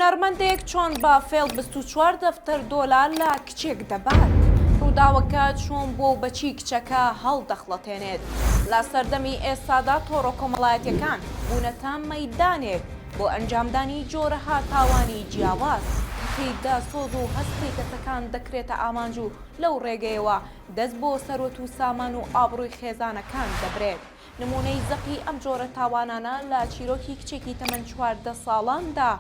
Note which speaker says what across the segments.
Speaker 1: هونەرمەندێک چۆن با فێڵ 24 دەفتەر دۆلار لە کچێک دەبات. ڕووداوەکە چۆن بۆ و بەچی کچەکە هەڵدەخڵەتێنێت. لە سەردەمی ئێستادا تۆڕە کۆمەڵایەتیەکان بوونەتە مەیدانێک بۆ ئەنجامدانی جۆرەها تاوانی جیاواز. تێیدا سۆز و هەستی کەسەکان دەکرێتە ئامانج و لەو ڕێگەیەوە دەست بۆ سەرۆت و سامان و ئابڕووی خێزانەکان دەبرێت. نمونەی زەقی ئەم جۆرە تاوانانە لە چیرۆکی کچێکی تەمەن 14 ساڵاندا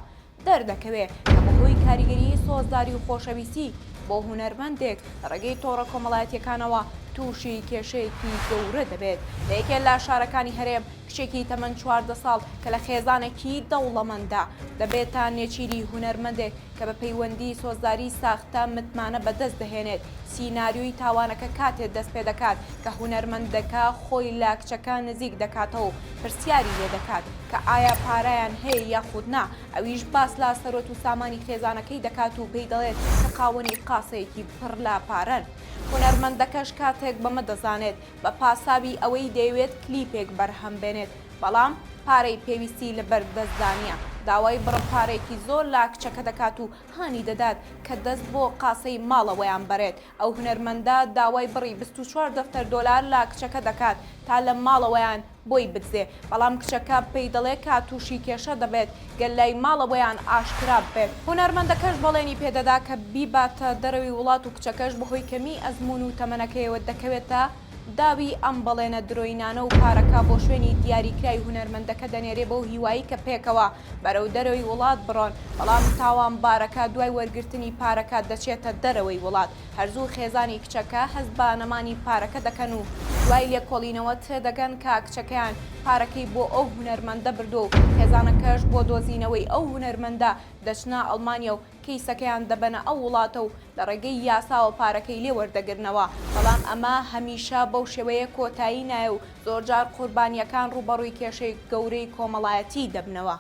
Speaker 1: دەردەکەوێت کە بەهۆی کاریگەری سۆزداری و خۆشەویستی بۆ هونەرمەندێک ڕێگەی تۆڕە کۆمەڵایەتیەکانەوە تووشی کێشەیەکی گەورە دەبێت. لە یەکێک لە شارەکانی هەرێم کچێکی تەمەن 14 ساڵ کە لە خێزانێکی دەوڵەمەندە دەبێتە نێچیری هونەرمەندێک کە بە پەیوەندی سۆزداری ساختە متمانە بەدەست دەهێنێت. سیناریۆی تاوانەکە کاتێک دەست پێ دەکات کە هونەرمەندەکە خۆی لا کچەکە نزیک دەکاتەوە و پرسیاری لێ دەکات کە ئایا پارایان هەیە یاخود نا. ئەویش باس لا سەرۆت و سامانی خێزانەکەی دەکات و پێی دەڵێت کە خاوەنی قاسەیەکی پڕ لا پارەن. هونەرمەندەکەش کاتێک بەمە دەزانێت بە پاساوی ئەوەی دەیەوێت کلیپێک بەرهەم بێنێت بەڵام پارەی پێویستی لەبەر دەستدانیە. داوای بڕپارێکی زۆر لا کچەکە دەکات و هانی دەدات کە دەست بۆ قاسەی ماڵەوەیان بەرێت. ئەو هونەرمەندە داوای بڕی 24 دەفتەر دۆلار لا کچەکە دەکات تا لە ماڵەوەیان بۆی بدزێ بەڵام کچەکە پێی دەڵێ کا تووشی کێشە دەبێت گەل لای ماڵەوەیان ئاشکرا بێت. هونەرمەندەکەش بەڵێنی پێدەدا کە بیباتە دەرەوەی وڵات و کچەکەش بەهۆی کەمی ئەزمون و تەمەنەکەیەوە دەکەوێتە داوی ئەم بەڵێنە درۆینانە و پارەکە بۆ شوێنی دیاریکرای هونەرمەندەکە دەنێرێ بەو هیوایی کە پێکەوە بەرەو دەرەوەی وڵات بڕۆن بەڵام تاوانبارەکە دوای وەرگرتنی پارەکە دەچێتە دەرەوەی وڵات. هەرزوو خێزانی کچەکە هەست بە نەمانی پارەکە دەکەن و دوای لێکۆڵینەوە تێدەگەن کە کچەکەیان پارەکەی بۆ ئەو هونەرمەندە بردو و خێزانەکەش بۆ دۆزینەوەی ئەو هونەرمەندە دەچنە ئەڵمانیا و کەیسەکەیان دەبەنە ئەو وڵاتە و لە ڕێگەی یاساوە پارەکەی لێ وەردەگرنەوە بەڵام ئەمە هەمیشە بەو شێوەیە کۆتایی نایە و زۆرجار قوربانیەکان ڕوبەڕووی کێشەی گەورەی کۆمەڵایەتی دەبنەوە.